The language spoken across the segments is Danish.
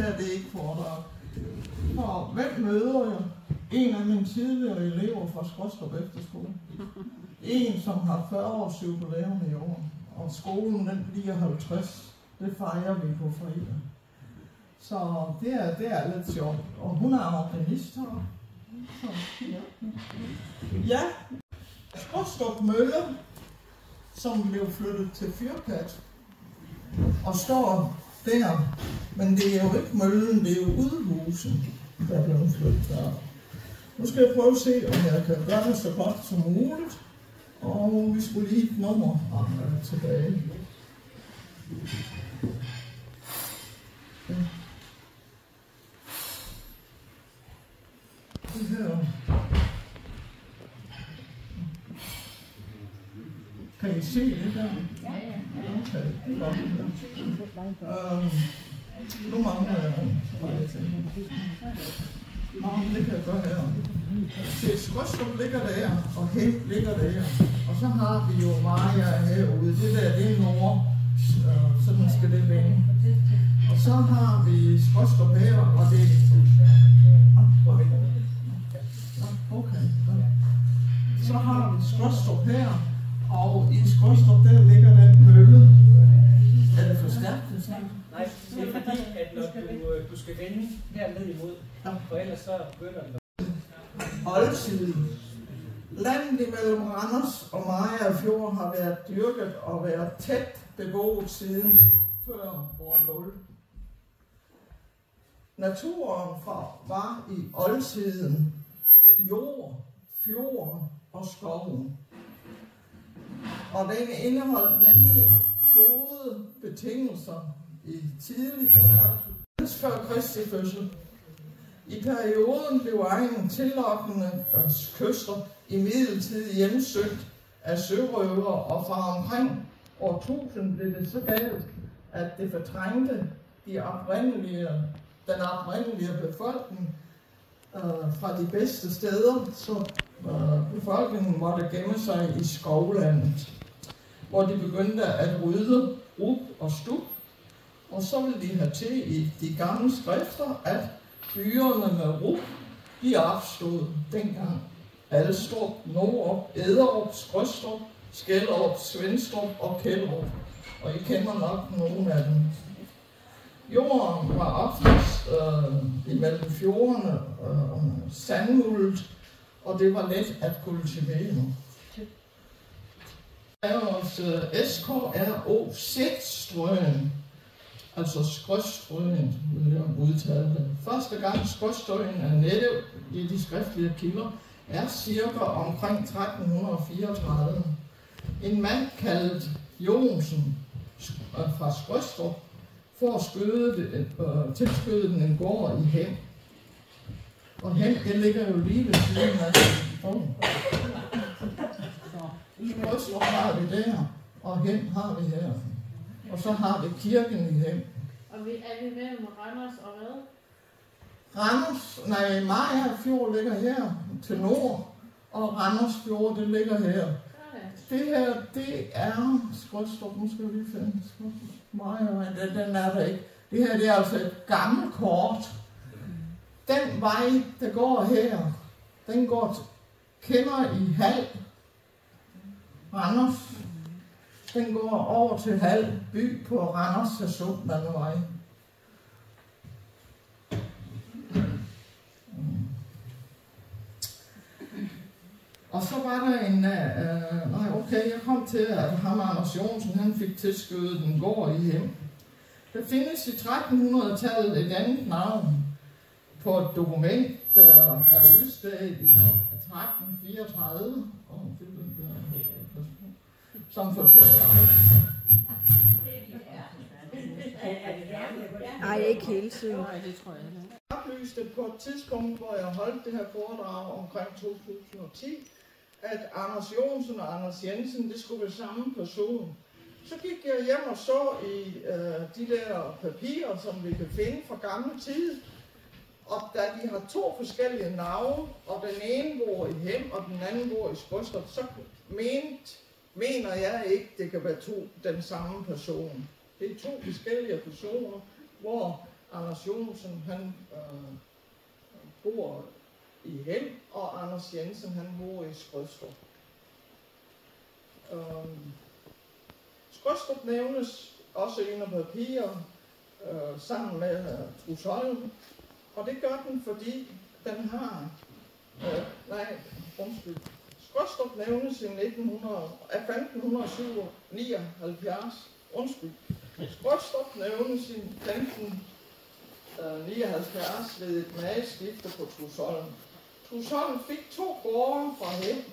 her det er ikke foredrag. For hvem møder jeg? En af mine tidligere elever fra Skrøstrup Efterskole. En, som har 40 års jubilæum i år. Og skolen den bliver 50. Det fejrer vi på fredag. Så det er lidt sjovt. Og hun er organist her. Så, ja. Skrøstrup Mølle, som blev flyttet til Fyrkat. Og står der. Men det er jo ikke møllen, det er jo udhusen, der blev flyttet der. Nu skal jeg prøve at se, om jeg kan gøre det så godt som muligt. Og vi skulle lige et nummer tilbage. Det her. Kan I se det der? Ja. Okay, det er godt. Nu mangler jeg det kan jeg gøre her. Se, Skrøstrup ligger der, og Hen ligger der. Og så har vi jo Maja herude. Det der, det er nord. Sådan skal det vende. Og så har vi Skrøstrup her, og det okay. Så har vi Skrøstrup her, og i Skrøstrup der ligger den mølle. Er det for stærkt? Nej, det er fordi, at når du skal vende herned imod, for ellers så begynder den. Oldsiden. Landet imellem Randers og Mariager Fjord har været dyrket og været tæt beboet siden før år 0. Naturen var i oldsiden jord, fjord og skoven. Og den indeholdt nemlig gode betingelser i tidlig før Kristi fødsel. I perioden blev egnen tillokkende kyster i midlertid hjemsøgt af sørøvere, og fra omkring år 1000 blev det så galt, at det fortrængte den oprindelige befolkning fra de bedste steder, så befolkningen måtte gemme sig i skovlandet, hvor de begyndte at rydde rug og stup, og så ville de have til i de gamle skrifter, at byerne med rug, de opstod dengang. Alstrup, Norup, Ederup, Skrøstrup, Skellerup, Svenstrup og Kjellerup. Og I kender nok nogle af dem. Jorden var oftest imellem fjordene sandmuldet, og det var let at kultivere. SKRO-6-strøen, altså Skrøstrøen, vil jeg udtale det. Første gang Skrøstrøen er nettet i de skriftlige kilder, er cirka omkring 1334. En mand kaldet Jonsen fra Skrøstrup for at tilskøde den en gård i Hem. Og Hem, det ligger jo lige ved siden af Skrøstrup har vi der, og Hem har vi her. Og så har vi kirken i Hem. Og er vi mellem Randers og hvad? Mariager Fjord ligger her til nord, og Randers Fjord, det ligger her. Det her, det er Skrøstrup. Nu skal vi lige finde Mariager, den er der ikke. Det her, det er altså et gammelt kort. Den vej, der går her, den går kender i Hald, Randers. Den går over til Hald by på Randers Stationslandevej. Og så var der en, jeg kom til, at ham Anders Jonsen, han fik tilskødet en gård i Hem. Der findes i 1300-tallet et andet navn på et dokument, der er udstedt i 1334, som fortæller. Nej, ikke hele tiden. Jeg oplyste på et tidspunkt, hvor jeg holdt det her foredrag omkring 2010, at Anders Jonsen og Anders Jensen, det skulle være samme person. Så gik jeg hjem og så i de der papirer, som vi kan finde fra gamle tid. Og da de har to forskellige navne, og den ene bor i Hem, og den anden bor i Skrøstrup, så mener jeg ikke, det kan være den samme person. Det er to forskellige personer, hvor Anders Jonsen, han bor i Hem, og Anders Jensen, han bor i Skrydstrup. Skrydstrup nævnes også i en papir sammen med Trusholm, og det gør den, fordi den har... Skrydstrup nævnes i 1579. Skrydstrup nævnes i 1579 ved et mageskifte på Trusholm. Trusholm fik 2 gårde fra Hem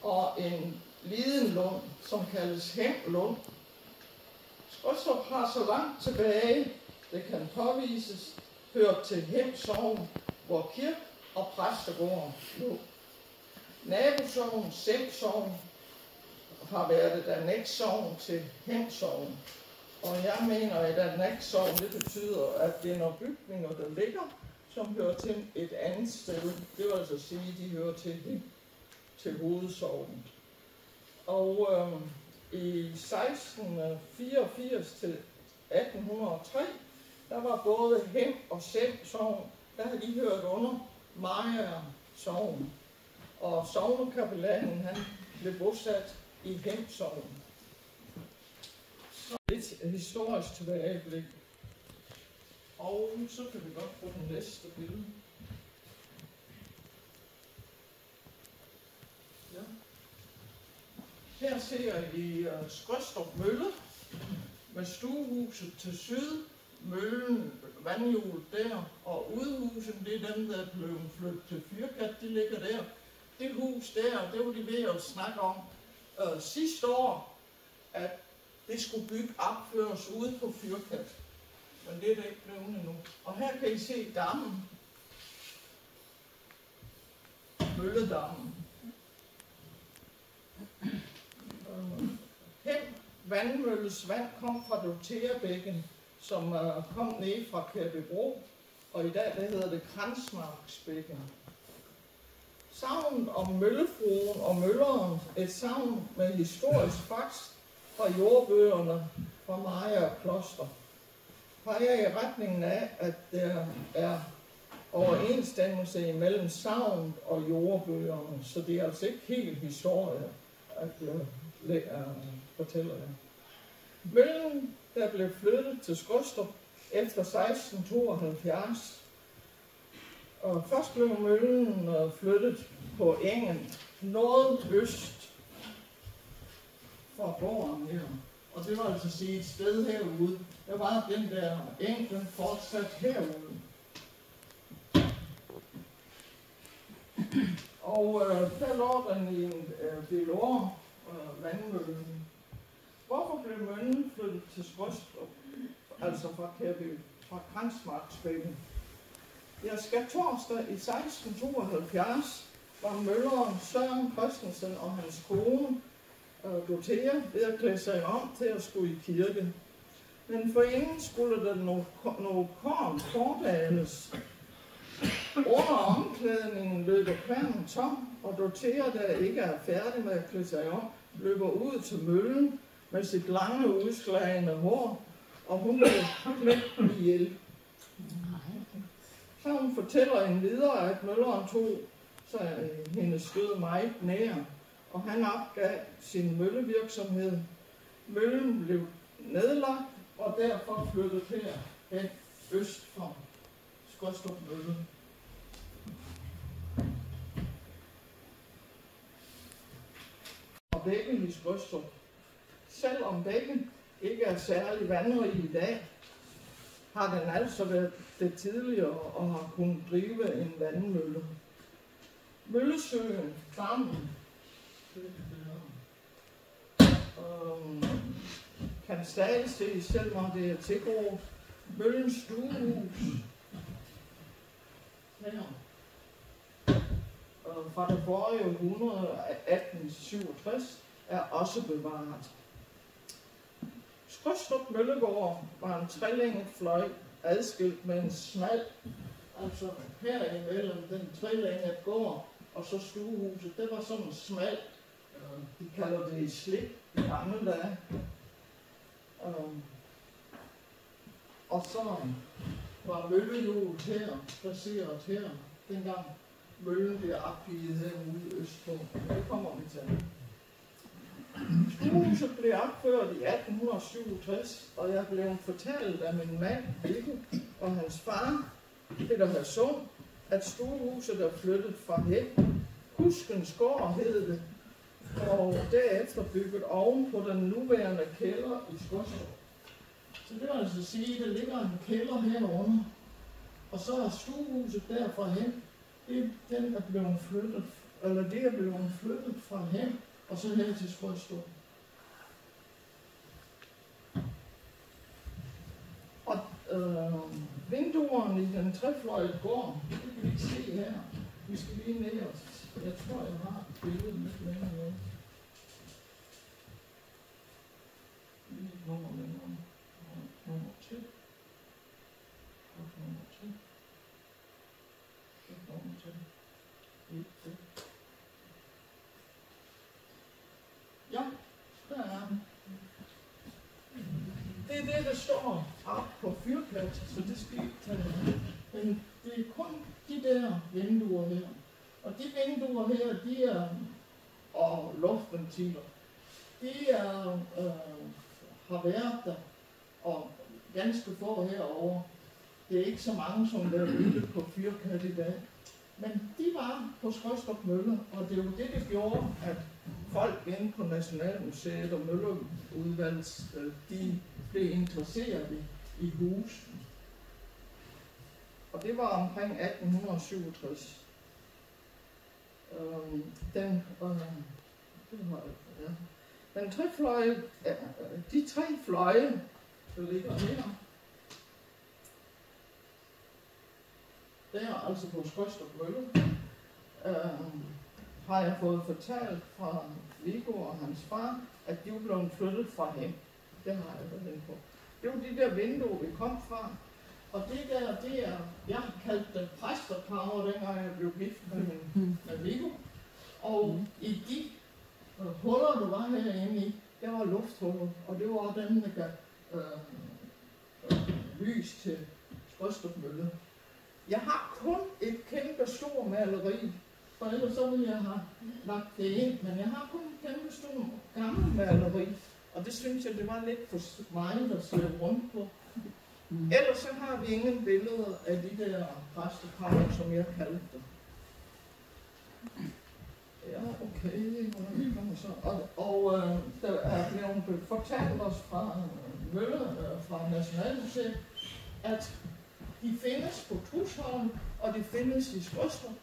og en lidenlund, som kaldes Hemlund. Skrydstrup har så langt tilbage, det kan påvises, hørt til Hem sogn, hvor kirke og præstegård lå. Nabosogn, Sem sogn, har været et annexsogn til Hem sogn. Og jeg mener, at annexsogn, det betyder, at det er nogle bygninger, der ligger, som hører til et andet sted. Det vil altså sige, at de hører til hovedsognet. Og i 1684 til 1803, der var både Hem og Sem sogn, der havde de hørt under Mariager sogn. Og sognekapellanen, han blev bosat i Hem sogn. Så lidt historisk tilbageblik. Og så kan vi godt få den næste billede. Ja. Her ser I Skrydstrup Mølle med stuehuset til syd, møllen, vandhjulet der, og udhusen, det er dem, der er blevet flyttet til Fyrkat, de ligger der. Det hus der, det var de ved at snakke om sidste år, at det skulle opføres ude på Fyrkat. Men det er det ikke blevet endnu. Og her kan I se dammen. Mølledammen. Hem vandmølles vand kom fra Dortheabækken, som kom ned fra Kærbybro, og i dag det hedder det Kransmarksbækken. Sagnet om møllefruen og mølleren, et sagn med historisk faks fra jordbøgerne fra Mariager Kloster, peger i retningen af, at der er overensstemmelse imellem sagnet og jordbøgerne, så det er altså ikke helt historie, at jeg fortæller jer. Møllen, der blev flyttet til Skrydstrup efter 1672, og først blev møllen flyttet på engen nordøst fra gården her. Og det var altså sige et sted herude. Der var den der eng, den fortsat herude. Og der lå den i en bilår, vandmøllen. Hvorfor blev møllen flyttet til Skrydstrup? Altså fra Kransmarksbækken. Ja, skærtorsdag i 1672 var mølleren Søren Christensen og hans kone Dorthea ved at klæde sig om til at skulle i kirke. Men forinden skulle der noget korn fordales. Under omklædningen løber kværnen tom, og Dorthea, der ikke er færdig med at klæde sig om, løber ud til møllen med sit lange udslagende hår, og hun blev klædt ihjel. Så hun fortæller en videre, at mølleren tog sig hendes død meget nær, og han opgav sin møllevirksomhed. Møllen blev nedlagt, og derfor flyttet herhen øst for Skrydstrup Mølle. Og bækken i Skrydstrup. Selvom bækken ikke er særlig vandrig i dag, har den altså været det tidligere og har kunnet drive en vandmølle. Møllesøen, dammen, kan stadig ses, selvom det er tilgroet. Møllens stuehus, fra det forrige århundrede af 1867, er også bevaret. Skrydstrup Møllegård var en trelænget fløj, adskilt med en smal, altså her imellem den trelængede gård og så stuehuset. Det var sådan en smal, de kalder det slip i gamle dage. Og så var møllehjulet her, placeret her, dengang møllen blev opgivet herude østpå. Det kommer vi til. Stuehuset blev opført i 1867, og jeg blev fortalt af min mand, Viggo, og hans far, Peter Hasson, at stuehuset er flyttet fra Huskens gård, hed det, og derefter bygget oven på den nuværende kælder i Skostrup. Så det vil altså sige, at der ligger en kælder herunder, og så er stuehuset derfra hen, den er blevet flyttet, eller det er blevet flyttet fra hen, og så her til Skostrup. Og vinduerne i den trefløjede gård, det kan vi ikke se her. Vi skal lige ned og jeg tror, jeg har billedet lidt længere med. Lige nummer længere. Nummer 2. Og nummer 2. Og nummer 2. Ja, der er den. Det er det, der står op på fyrplads, så det skal ikke tage med. Men det er kun de der vinduer her. Og de vinduer her, de er, og luftventiler, de er, har været der, og ganske få herovre. Det er ikke så mange, som der er ude på fyrkat i dag. Men de var på Skostrup Mølle, og det er jo det, der gjorde, at folk inde på Nationalmuseet og Mølleudvalget, de blev interesseret i husen. Og det var omkring 1867. Den trefløje, de 3 fløje, der ligger her, der altså på Skostrup Mølle, har jeg fået fortalt fra Viggo og hans far, at de var blevet flyttet fra hem. Det har jeg været inde på. Det var de der vinduer, vi kom fra. Og det der, det er, jeg kaldte det præsterkammer, dengang jeg blev gift med Viggo. Og i de huller, der var herinde i, der var lufthuller, og det var dem, der gav lys til Skostrup Mølle. Jeg har kun et kæmpe stor maleri, for ellers så ville jeg have lagt det ind, men jeg har kun et kæmpe stor gammel maleri, og det synes jeg, det var lidt for meget at slæbe rundt på. Ellers så har vi ingen billeder af de der præstekammer, som jeg kaldte det. Ja, okay. Og der er blevet fortalt os fra Mølle, fra Nationalmuseet, at de findes på Tusholm, og de findes i Skostrup,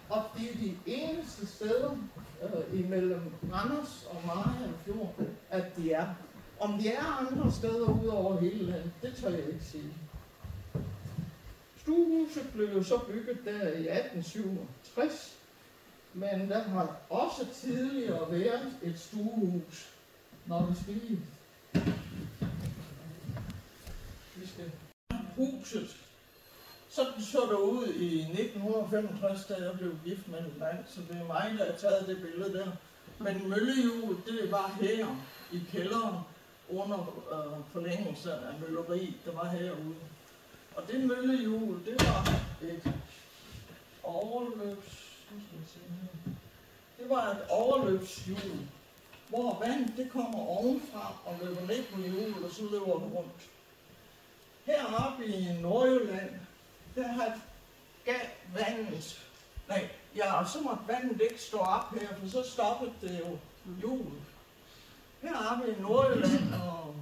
og det er de eneste steder imellem Randers og Mariagerfjord, at de er. Om de er andre steder ud over hele landet, det tør jeg ikke sige. Stuehuset blev jo så bygget der i 1867, men der har også tidligere været et stuehus, når vi skal lige. Huset, sådan så det ud i 1965, da jeg blev gift med en mand, så det er mig, der har taget det billede der. Men møllehjulet, det var her i kælderen, under forlængelse af mølleri, der var herude. Og det møllehjul, det var et overløbshjul, hvor vandet det kommer ovenfra og løber ned på hjulet, og så løber det rundt. Heroppe i Nordjylland, der har gav vandet, så måtte vandet ikke stå op her, for så stoppede det jo hjulet. Heroppe i Nordjylland og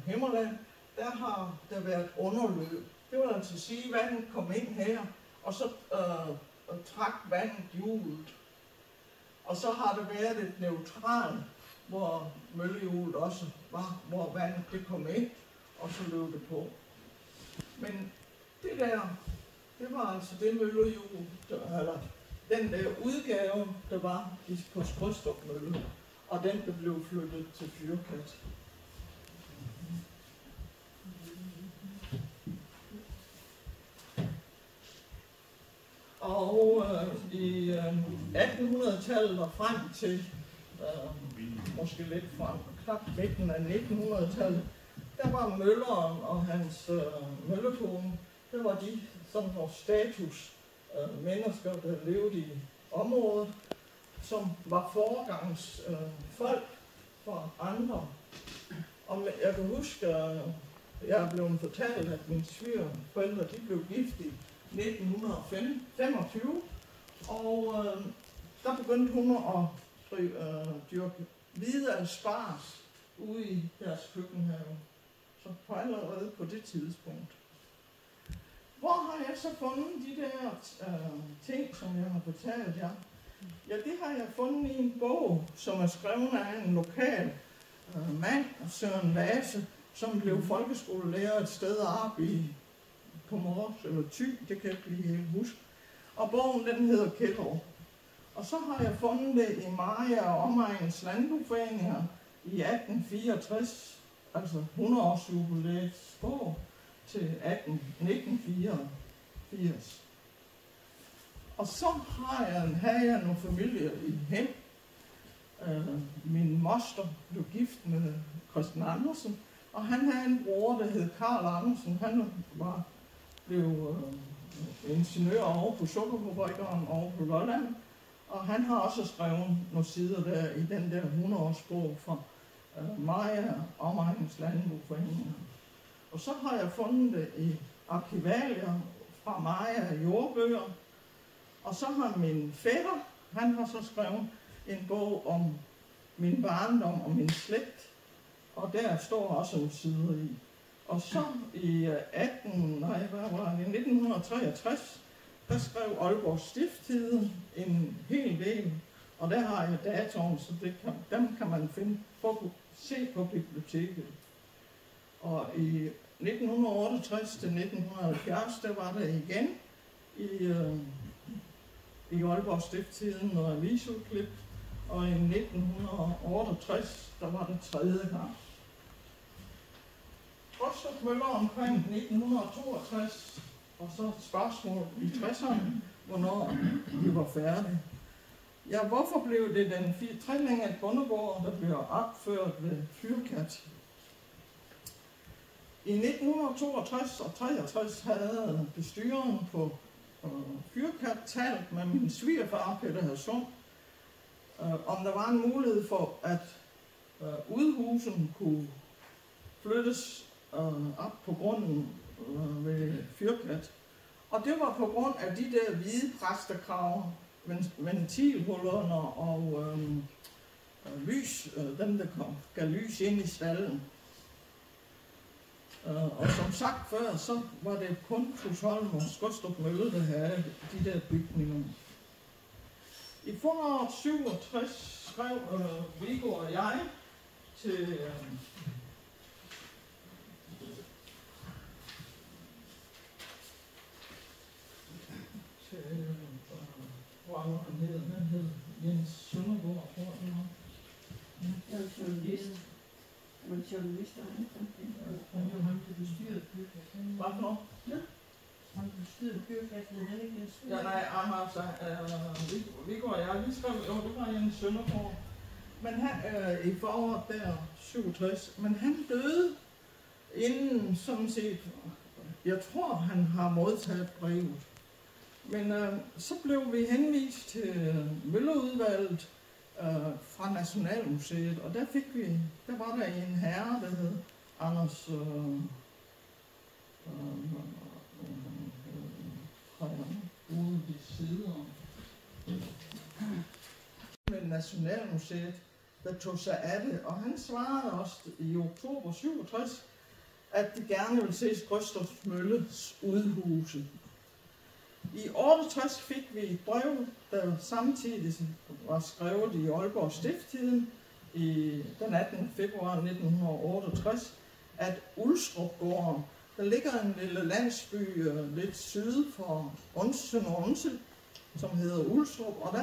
Himmerland, der har der været underløb. Det vil altså sige, at vandet kom ind her, og så trak vandet hjulet. Og så har der været et neutralt, hvor møllehjulet også var, hvor vandet det kom ind, og så løb det på. Men det der, det var altså det møllehjul, eller den der udgave, der var på Skostrup Mølle, og den, der blev flyttet til Fyrkat. Og i 1800-tallet og frem til, måske lidt frem, knap midten af 1900-tallet, der var mølleren og hans møllekone, der var de sådan nogle status mennesker, der levede i området, som var foregangsfolk for andre. Og jeg kan huske, at jeg er blevet fortalt, at mine svigerforældre de blev gift i 1925, og der begyndte hun at dyrke hvide asparges ude i deres køkkenhave. Så på allerede på det tidspunkt. Hvor har jeg så fundet de der ting, som jeg har fortalt jer? Ja, det har jeg fundet i en bog, som er skrevet af en lokal mand, Søren Vase, som blev folkeskolelærer et sted oppe på Mors eller Thy, det kan jeg ikke lige helt huske. Og bogen den hedder Kælder. Og så har jeg fundet det i Maja og Omegnens Landboforeninger i 1864, altså 100-årsjubilæets bog til 1984. Og så havde jeg nogle familier i Hem. Min moster blev gift med Christian Andersen, og han havde en bror, der hed Karl Andersen. Han blev ingeniør over på sukkerfabrikkeren over på Lolland, og han har også skrevet nogle sider der i den der 100-årsbog fra Maja og Omegnens Landboforeninger. Og så har jeg fundet det i arkivalier fra Maja jordbøger, og så har min fætter, han har så skrevet en bog om min barndom og min slægt, og der står også nogle sider i. Og så i 1963, der skrev Aalborg Stiftstidende en hel del, og der har jeg datoen, så dem kan man se på biblioteket. Og i 1968 til 1970, der var der igen i Aalborg Stiftstidende noget avisudklip, og i 1968, der var det tredje gang. Rostock Møller omkring 1962, og så et spørgsmål i 60'erne, hvornår de var færdige. Ja, hvorfor blev det den trelængede bondegård, der blev opført ved Fyrkat? I 1962 og 63 havde bestyreren på Fyrkat talt med min svigerfar, Peter Hadsund, om der var en mulighed for, at udhusen kunne flyttes op på grunden ved Fyrkat. Og det var på grund af de der hvide præstekraver, ventilhullerne og lys, dem der gav lys ind i stallen. Og som sagt før, så var det kun Tusholm og Skostrup Mølle, der havde de der bygninger. I foråret 67 skrev Viggo og jeg til hvor han hed Jens Søndergaard, tror jeg. Jeg er journalist. Jeg var journalist, og han var ham, der bestyrede Fyrkat. Hvad for noget? Ja. Han bestyrede Fyrkat, men han ikke Jens. Ja, nej, altså, Viggo og jeg, vi skrev, jo, det var Jens Søndergaard. Men han, i foråret der, 67, men han døde inden, sådan set, jeg tror, han har modtaget brevet. Men så blev vi henvist til Møllerudvalget fra Nationalmuseet, og der var der en herre, der hed Anders ude de sider med Nationalmuseet, der tog sig af det, og han svarede også i oktober 67, at de gerne ville se Skostrup Mølles udhuse. I 68 fik vi et brev, der samtidig var skrevet i Aalborg Stiftstidende den 18. februar 1968, at Ulstrupgården, der ligger en lille landsby lidt syd for Sønder-Onsel, som hedder Ulstrup, og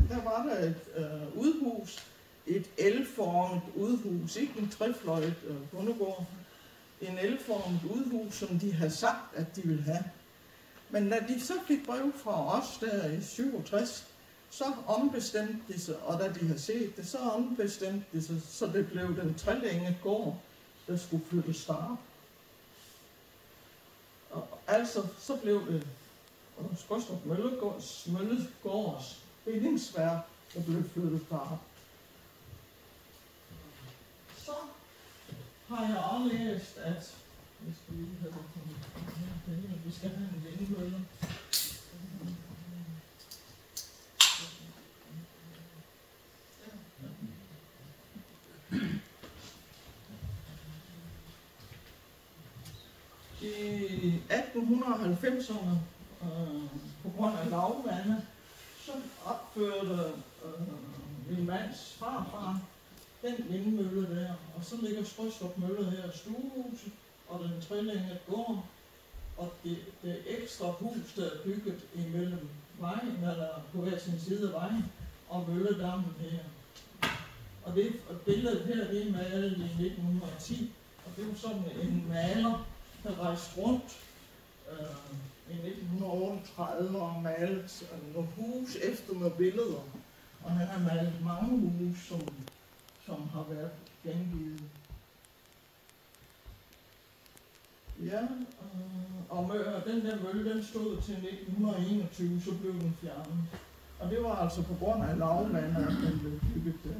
der var der et udhus, et L-formet udhus, ikke en trefløjet bondegård, en L-formet udhus, som de havde sagt, at de ville have. Men da de så fik brev fra os der i 67, så ombestemte de sig, og da de havde set det, så ombestemte de sig, så det blev den trelængede gård, der skulle flyttes derop. Og Altså, så blev det Skrydstrup Møllegårds bindingsværk, der blev flyttet derop. Så har jeg også læst, at vi skal lige have det, vi skal have en vindmølle. I 1890'erne, på grund af lavvande, så opførte min mands farfar den vindmølle der, og så ligger Skrydstrup Mølle her i stuehuset, og den trillinget gård, og det ekstra hus, der er bygget imellem vejen, eller på hver sin side af vejen, og mølledammen her. Og det billedet her, det er malet i 1910, og det var sådan en maler, der rejste rundt i 1938 og malet nogle hus efter nogle billeder. Og han har malet mange huse, som har været gengivet. Ja, og den der mølle, den stod til 1921, så blev den fjernet. Og det var altså på grund af lavvand, at den blev bygget der.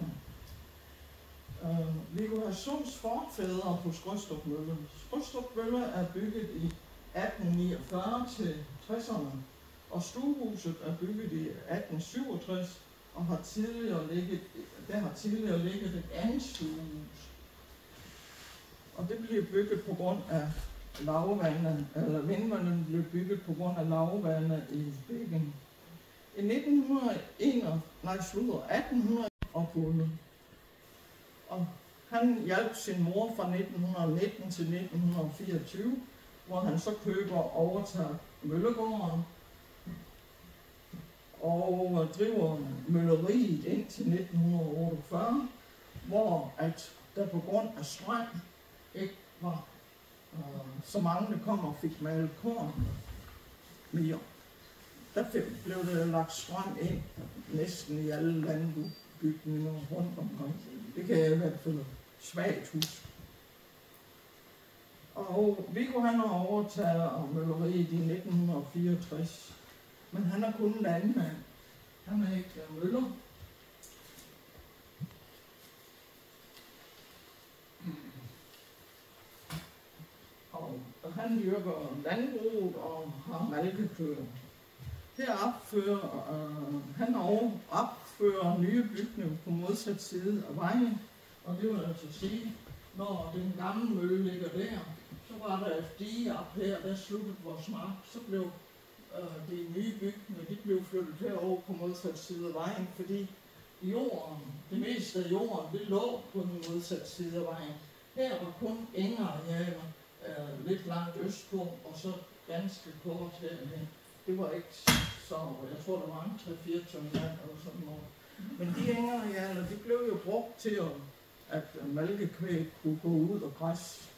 Viggo Hassunds forfædre på Skrydstrup Mølle. Skrydstrup Mølle er bygget i 1849 til 60'erne, og stuehuset er bygget i 1867 og har tidligere ligget et andet stuehus. Og det blev bygget på grund af lavvandet, eller vindmøllen blev bygget på grund af lavvandet i bækken. I 1800 opfundet. Og han hjalp sin mor fra 1919 til 1924, hvor han så køber og overtager møllegården og driver mølleriet indtil 1948, hvor at der på grund af strøm ikke var så mange, der kom og fik malet korn mere. Der blev der lagt strøm ind næsten i alle landbygninger rundt omkring. Det kan jeg i hvert fald svagt huske. Og Viggo han har overtaget mølleriet i 1964, men han er kun landmand. Han er ikke møller. Og han dyrker landbrug og har malkekøer. Her han opfører nye bygninger på modsat side af vejen, og det vil altså sige, når den gamle mølle ligger der, så var der et dige op her, der sluttede vores mark, så blev de nye bygninger, de blev flyttet herover på modsat side af vejen, fordi jorden, det meste af jorden, det lå på den modsatte side af vejen. Her var kun engarealer, lidt langt østpå, og så ganske kort herhen. Det var ikke så, jeg tror der var 3-4 ton land eller sådan noget. Men de engarealer, de blev jo brugt til at malkekvæg kunne gå ud og græs.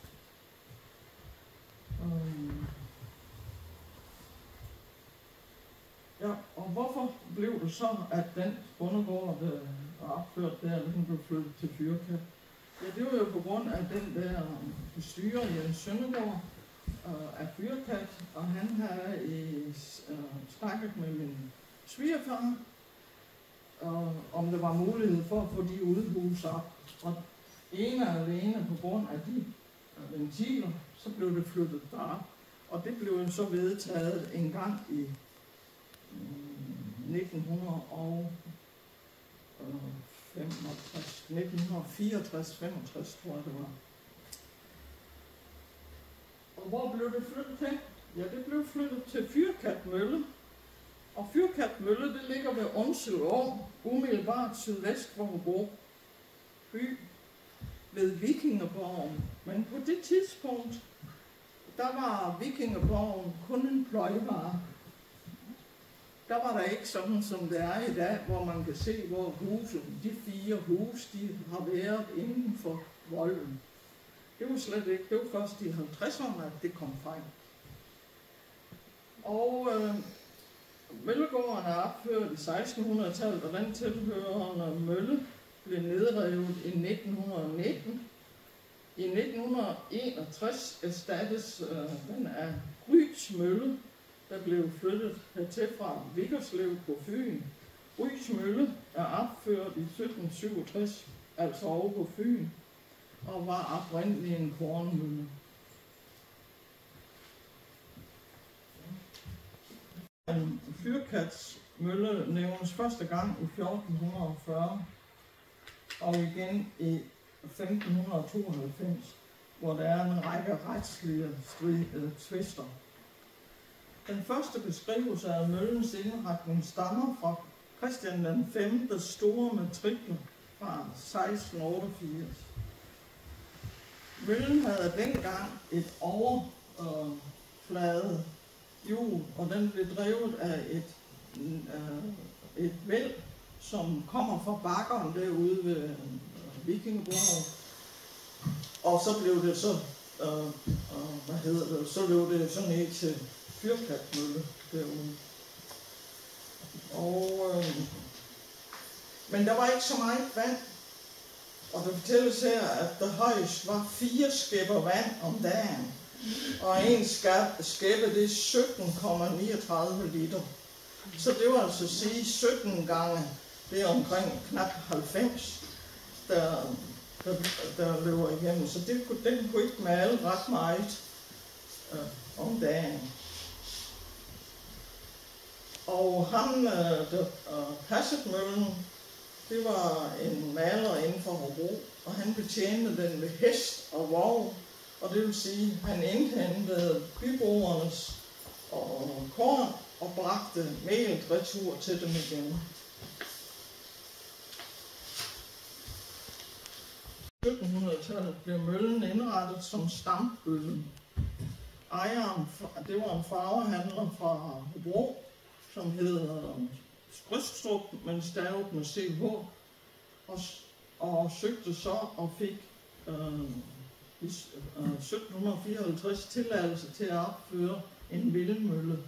Ja, og hvorfor blev det så, at den bondegård, der var opført der, den blev flyttet til Fyrkat? Ja, det var jo på grund af den der bestyrer Jens Søndergaard af Fyrkat, og han havde snakket med min svigerfar, om der var mulighed for at få de udhus op. Og ene og alene på grund af de ventiler, så blev det flyttet derop. Og det blev så vedtaget en gang i 1964, tror jeg det var. Og hvor blev det flyttet til? Ja, det blev flyttet til Fyrkat Mølle. Og Fyrkat Mølle, det ligger ved Umsel Å, umiddelbart sydvest for Hobro by, ved Vikingeborgen. Men på det tidspunkt, der var Vikingeborgen kun en pløjevare. Der var der ikke sådan, som det er i dag, hvor man kan se, hvor de 4 huse, de har været inden for volden. Det var slet ikke. Det var først i 50'erne, at det kom frem. Og møllegården er opført i 1600-tallet, og den tilhørende mølle blev nedrevet i 1919. I 1961 erstattes den af Rys Mølle, der blev flyttet hertil fra Viggerslev på Fyn. Rys Mølle er opført i 1767, altså over på Fyn, og var oprindeligt en kornmølle. Fyrkats-mølle nævnes første gang i 1440, og igen i 1592, hvor der er en række retslige tvister. Den første beskrivelse af møllens indretning stammer fra Christian den 5. store matrikel fra 1688. Møllen havde dengang et overflade hjul, og den blev drevet af et væld, som kommer fra bakkeren derude ved Vikingeborg. Og så blev det så, så blev det sådan et til Fyrkatmølle derude. Men der var ikke så meget vand, og det fortælles her, at der højst var 4 skæpper vand om dagen, og en skæppe det er 17,39 liter. Så det var altså at sige 17 gange, det er omkring knap 90, der løber igennem. Så den kunne ikke male ret meget om dagen. Og ham, der passede møllen, det var en maler inden for Hobro, og han betjente den med hest og vogn, og det vil sige, at han indhentede byboernes korn og bragte melet retur til dem igen. I 1700-tallet blev møllen indrettet som stamølle. Ejeren, det var en farvehandler fra Hobro, som hed Strøstrup, men stavet med CH, og søgte så og fik i 1754 tilladelse til at opføre en vindmølle.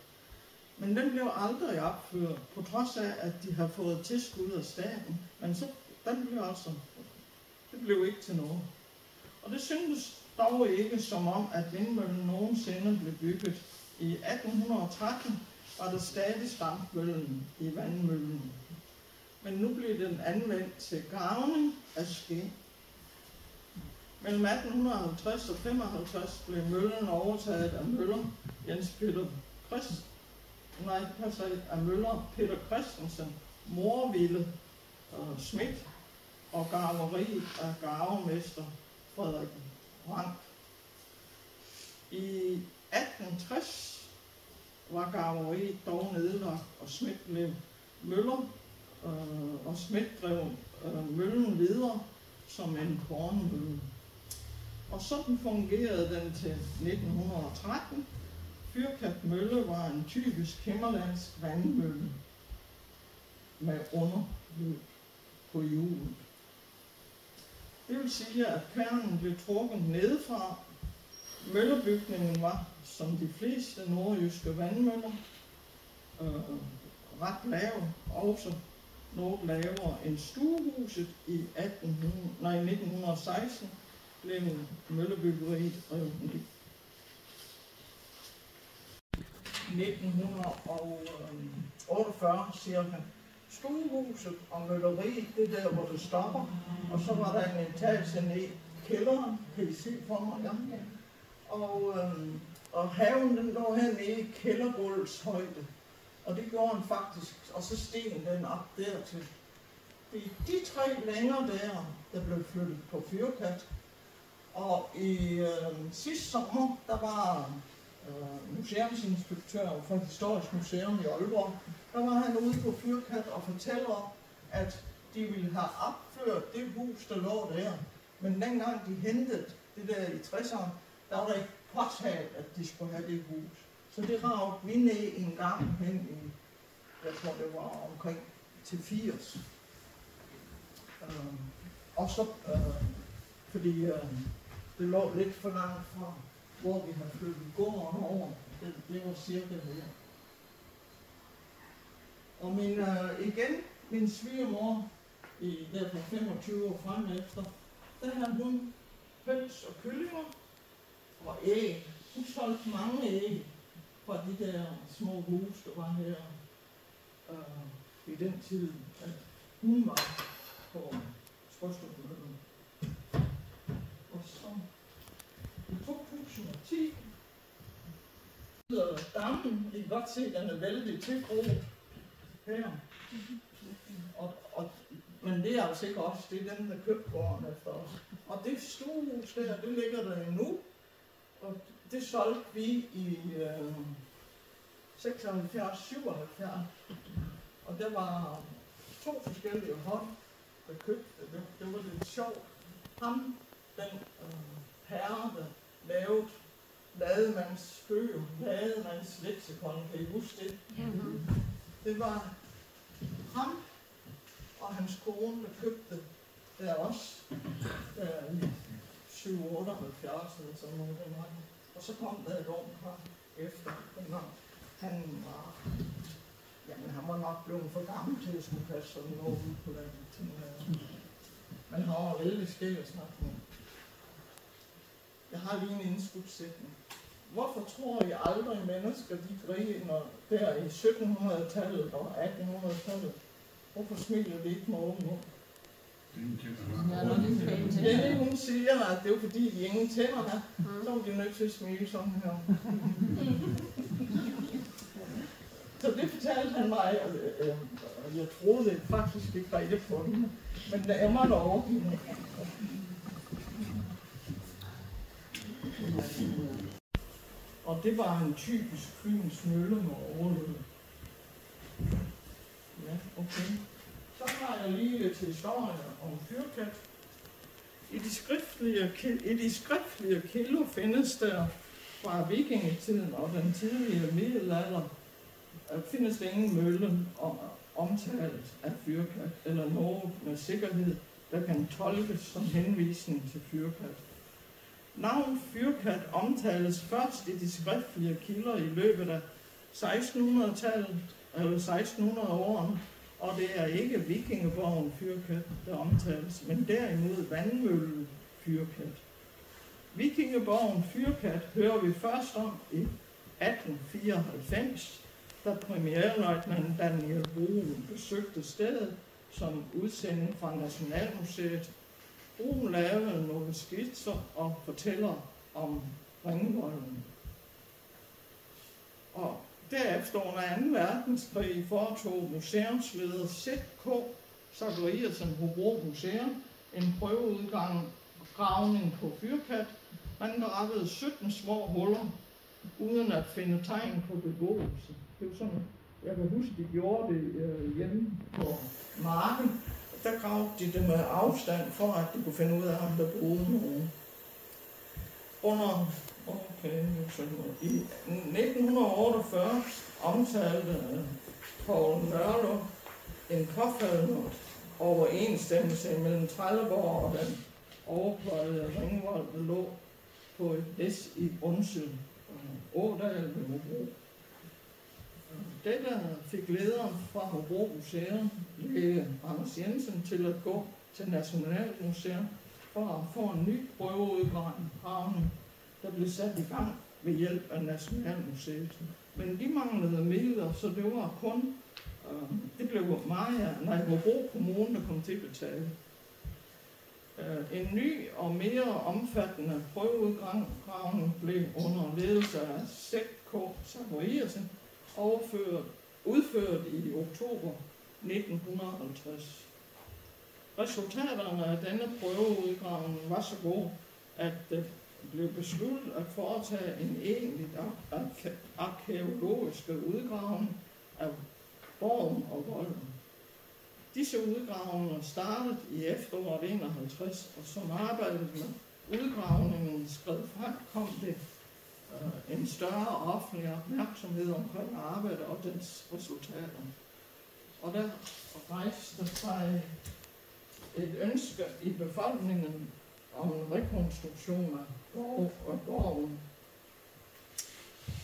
Men den blev aldrig opført, på trods af, at de har fået tilskud af staten. Men så, den blev altså, det blev ikke til noget. Og det syntes dog ikke som om, at vindmøllen nogensinde blev bygget. I 1813 var der stadig stampmøllen i vandmøllen. Men nu blev den anvendt til gravning af ske. Mellem 1850 og 55 blev møllen overtaget af møller Peter Christensen, Morville Schmidt og garveriet af garvemester Frederik Rank. I 1860 var garveriet dog nedlagt, og Schmidt blev møller, og Schmidt drev møllen videre som en kornmølle. Og sådan fungerede den til 1913. Fyrkatmølle var en typisk himmerlandsk vandmølle med underløb på hjulet. Det vil sige, at kernen blev trukket nedefra. Møllebygningen var, som de fleste nordjyske vandmøller, ret lav, også noget lavere end stuehuset. I 1916 blev møllebyggeriet revet ned. 1948 cirka. Stuehuset og mølleriet, det der, hvor det stopper, og så var der en etage ned i kælderen, kan I se for mig, ja. Og haven, den lå hernede i kældergulvets højde, og det gjorde den faktisk, og så steg den op dertil. Det er de 3 længere der blev flyttet på Fyrkat, og i sidste sommer, der var museumsinspektør for Historisk Museum i Aalborg, der var han ude på Fyrkat og fortæller, at de ville have opført det hus, der lå der. Men dengang de hentede det der i 60'erne, der var der ikke påtalt, at de skulle have det hus. Så det ravede vi ned en gang hen i, jeg tror det var omkring til 80. Og så, fordi det lå lidt for langt fra, hvor vi har flyttet gården over. Det var cirka her. Og min svigermor, der fra 25 år frem efter, der havde hun høns og kyllinger og æg. Hun solgte mange æg. fra de der små huse, der var her i den tid, at hun var på Skrøstrup-Møllen. Og så i 2010 dammen, I kan godt se, den er vældig tilgroet her. Men det er altså ikke os, det er dem, der købte gården efter os. Og det stuehus der, det ligger der endnu. Og det solgte vi i 76-77. Og der var 2 forskellige hold, der købte det. Det var lidt sjovt. Ham, den herre, der lavede Lademands bøger, Lademands leksikon, kan I huske det? Mm-hmm. Det var ham og hans kone, der købte der også i 78 eller sådan noget. Og så kom der et år her efter, han var nok blevet for gammel til at skulle passe sådan noget ud på den. Men han var vældig skæg at snakke med. Jeg har lige en indskudssætning. Hvorfor tror I aldrig mennesker, de griner der i 1700-tallet og 1800-tallet? Hvorfor smiler de ikke med åben mund? Ja, hun siger, at det er fordi, de ingen tænder her. Så er de nødt til at smile sådan her. Så det fortalte han mig, og jeg troede det faktisk ikke rigtigt på hende. Men det er mig derovre. Og det var en typisk Fyns mølle med overløb. Ja, okay. Så har jeg lige lidt historie om fyrkat. I de skriftlige kilder findes der fra vikingetiden og den tidlige middelalder, findes der ingen mølle omtalt af fyrkat, eller noget med sikkerhed, der kan tolkes som henvisning til fyrkat. Navnet fyrkat omtales først i de skriftlige kilder i løbet af 1600-tallet, eller 1600-årene, og det er ikke vikingeborgen fyrkat, der omtales, men derimod vandmøllen fyrkat. Vikingeborgen fyrkat hører vi først om i 1894, da premierløjtnant Daniel Brun besøgte stedet som udsending fra Nationalmuseet. Brun lavede nogle skitser og fortæller om Ringvolden. Og derefter under 2. verdenskrig foretog museumsleder Z.K. Zachariasen Hobro Museum en prøveudgravning på fyrkat. Man gravede 17 små huller, uden at finde tegn på beboelse. Det var sådan, jeg kan huske, de gjorde det hjemme på marken. Der gravede de det med afstand, for at de kunne finde ud af, om der boede nogen. I 1948 omtalte Poul Nørlund en påfaldende overensstemmelse mellem Trelleborg og den overpløjede Ringvold, der lå på et læs i Undsø, Ådal ved Hobro. Dette fik lederen fra Hobro Museum, læge Anders Jensen, til at gå til Nationalmuseum for at få en ny prøveudgravning, der blev sat i gang ved hjælp af Nationalmuseet. Men de manglede midler, så det var kun, det blev Hobro Kommune, der kom til at betale. En ny og mere omfattende prøveudgravning blev under ledelse af Z.K. Zachariasen udført i oktober 1950. Resultaterne af denne prøveudgravning var så gode, at det blev besluttet at foretage en egentlig arkæologisk udgravning af borgen og volden. Disse udgravninger startede i efteråret 51, og som arbejdet med udgravningen skred frem, kom det en større offentlig opmærksomhed omkring arbejdet og dens resultater. Og der rejste sig et ønske i befolkningen om en rekonstruktion af borgen.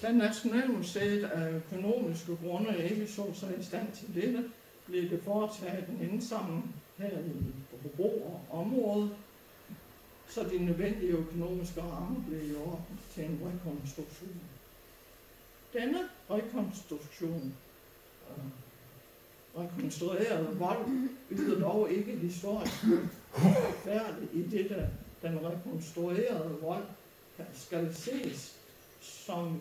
Da Nationalmuseet af økonomiske grunde ikke så sig i stand til dette, blev det foretaget en indsamling her i Hobro området, så de nødvendige økonomiske rammer blev i orden til en rekonstruktion. Denne rekonstruktion, rekonstruerede vold, yder dog ikke historisk færdig i det, den rekonstruerede vold skal ses som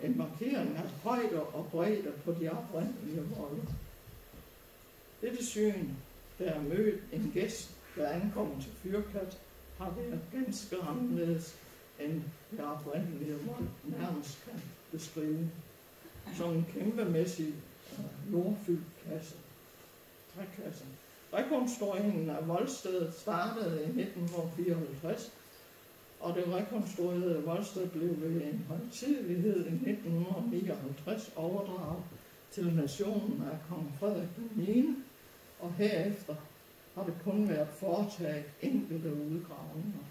en markering af højde og bredde på de oprindelige volde. Dette syn, der er mødt en gæst, der ankommer til Fyrkat, har været ganske anderledes end det oprindelige vold nærmest kan beskrive. Som en kæmpemæssig jordfyldt kasse. Trækasse. Rekonstrueringen af voldstedet startede i 1954, og det rekonstruerede voldsted blev ved en højtidelighed i 1959 overdraget til nationen af kong Frederik IX, og herefter har det kun været foretaget enkelte udgravninger.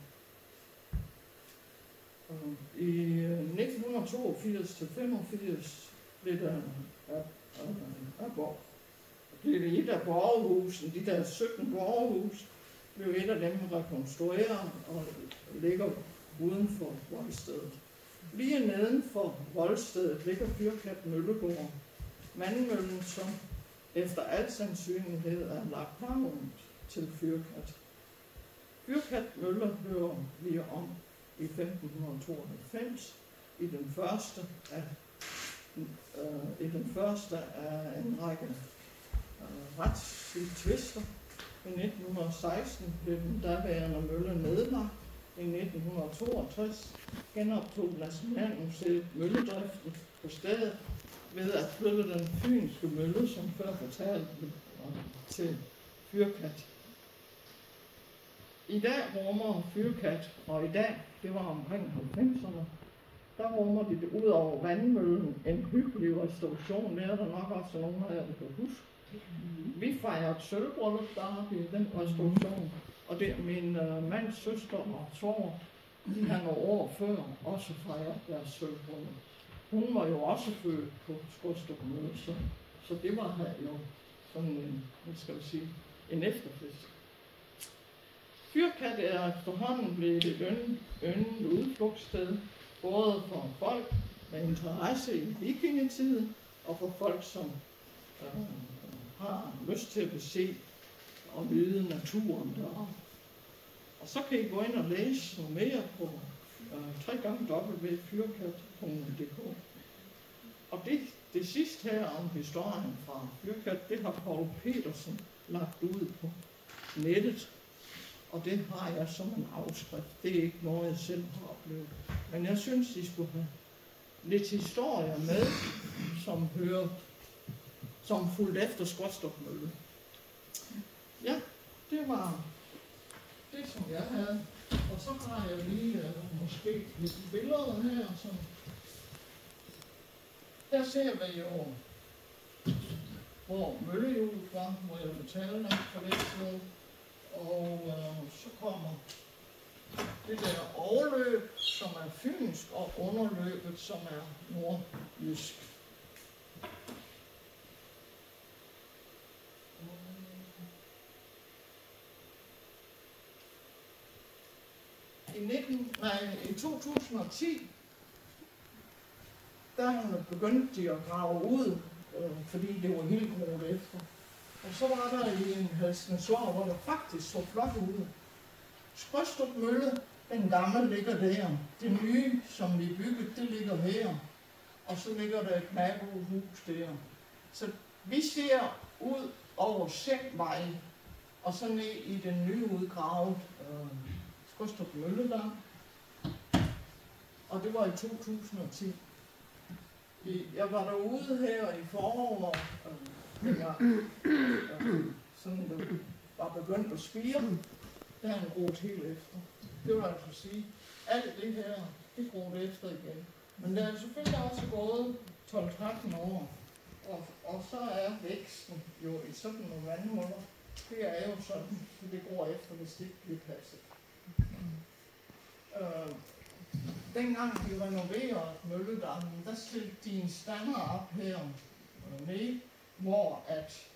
I 1982-85 blev der et af borgerhusene, de der 17 borgerhus, blev et af dem rekonstrueret og ligger uden for voldstedet. Lige neden for voldstedet ligger Fyrkat Møllegård, vandmøllen, som efter al sandsynlighed er lagt navn til Fyrkat. Fyrkat Mølle hører vi om i 1592 i den første af en række retslige tvister. I 1916 blev den daværende mølle nedlagt. I 1962 genoptog Nationalmuseet mølledriften på stedet ved at flytte den fynske mølle, som før fortalte, til Fyrkat. I dag rummer Fyrkat, og i dag, det var omkring 90'erne, der rummer de ud over vandmøllen en hyggelig restauration. Det er der nok også nogen af jer, der kan huske. Vi fejrede sølvbryllup deroppe i den restauration, og det er min mands søster og svoger, de har nogle år før også fejret deres sølvbryllup. Hun var jo også født på Skrydstrup-mølle, så det var her jo sådan en, en efterfest. Fyrkat er efterhånden blevet et yndet udflugtssted, både for folk med interesse i vikingetiden, og for folk, som har lyst til at se og nyde naturen deroppe. Og så kan I gå ind og læse noget mere på www.fyrkat.dk. Og det sidste her om historien fra Fyrkat, det har Paul Petersen lagt ud på nettet. Og det har jeg som en afskrift. Det er ikke noget, jeg selv har oplevet. Men jeg synes, I skulle have lidt historier med, som fulgte efter Skrydstrup-mølle. Ja, det var det, som jeg havde. Og så har jeg lige måske lidt billeder her. Der ser vi jo, hvor møllehjulet var, hvor jeg betalte for det sted. Og så kommer det der overløb, som er fynsk, og underløbet, som er nordjysk. I 2010, der begyndte de at grave ud, fordi det var helt groet efter. Og så var der i en Halsensvær, hvor der faktisk så flot ud. Skrydstrup-mølle, den gamle ligger der. Det nye, som vi byggede, det ligger her. Og så ligger der et nabohus der. Så vi ser ud over Sækvej, og så ned i den nye udgravet Skrydstrup-mølle der. Og det var i 2010. Jeg var derude her i foråret, sådan det var begyndt at spire, der er en groet helt efter. Det vil altså sige, alt det her, det groet efter igen. Men der er selvfølgelig også gået 12-13 år, og så er væksten jo i sådan nogle vandhuller. Det er jo sådan, at det går efter, hvis det ikke bliver passet. Dengang de renoverede mølledammen, der stillede de en stander op her med, hvor at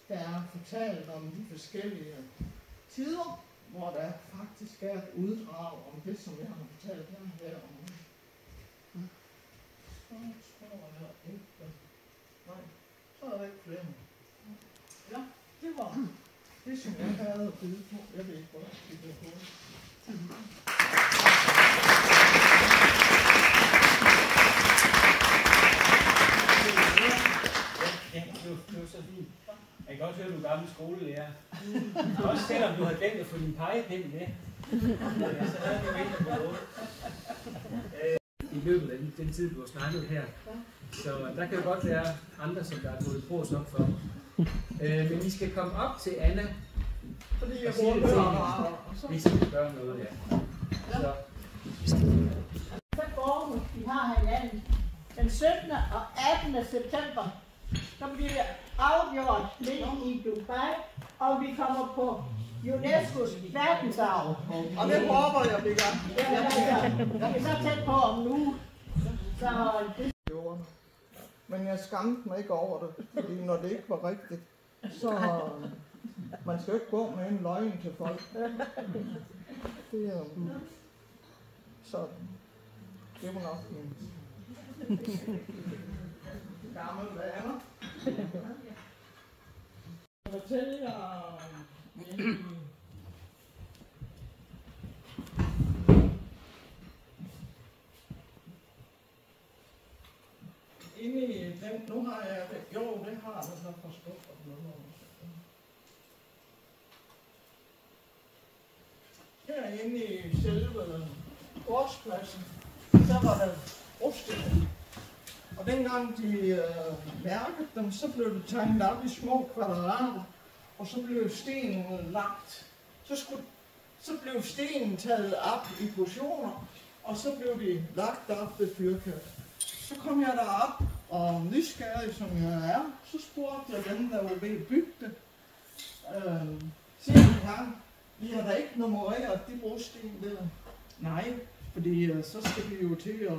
der er fortalt om de forskellige tider, hvor der faktisk er et uddrag om det, som jeg har fortalt her om. Så tror jeg ikke. Nej, så er der ikke flere. Ja, det var det, som jeg havde at byde på. Jeg ved ikke, hvordan det blev på. Ja, det var så fint. Jeg kan godt høre, at du er gammel skolelærer. Også selvom du har glemt at få din pegepind med. Så havde vi jo ikke på i løbet af den tid, du har snakket her. Så der kan jo godt være andre, som der er gået på os op for. Men vi skal komme op til Anna. Fordi jeg bruger det, hvis vi skal gøre noget, ja. Så. Så går vi har hinanden. Den 17. og 18. september, så bliver det afgjort lidt i Dubai, og vi kommer på UNESCO's verdensarv. og det håber jeg, vi gør. Vi er så tæt på om nu. Så det... Men jeg skamte mig ikke over det, fordi når det ikke var rigtigt, så man skal ikke gå med en løgn til folk. Det er så det var nok en gammel vaner. Jeg fortæller jer inde i den, nu har jeg det, jo det har den der forstået noget. Herinde i selve gårdspladsen, så var der rustene. Og dengang de mærkede dem, så blev det tegnet op i små kvadrater, og så blev stenen lagt. Så blev stenen taget op i portioner, og så blev de lagt op ved fyrkant. Så kom jeg derop, og nysgerrig som jeg er, så spurgte jeg dem, der var ved at bygge det. Siger en gang, vi har da ikke nummereret de brosten der. Nej, fordi så skal vi jo til at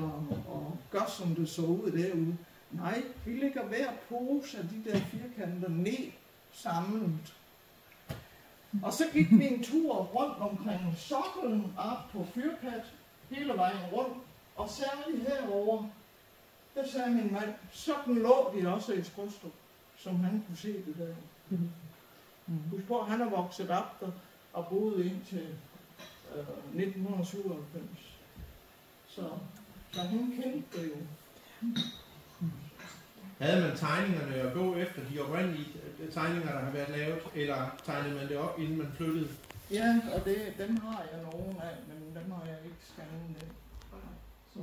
gøre, som det så ud derude. Nej, vi lægger hver pose af de der firkanter ned samlet. Og så gik vi en tur rundt omkring soklen op på fyrkat, hele vejen rundt, og særligt herover. Der sagde min mand, sådan lå de også i Skrydstrup, som han kunne se det der. Husk på, han er vokset op der og boet indtil 1997. Så han kendte det jo. Havde man tegningerne at gå efter de oprindelige tegninger, der har været lavet, eller tegnede man det op, inden man flyttede? Ja, og dem har jeg nogen af, men dem har jeg ikke scannet ned. Så.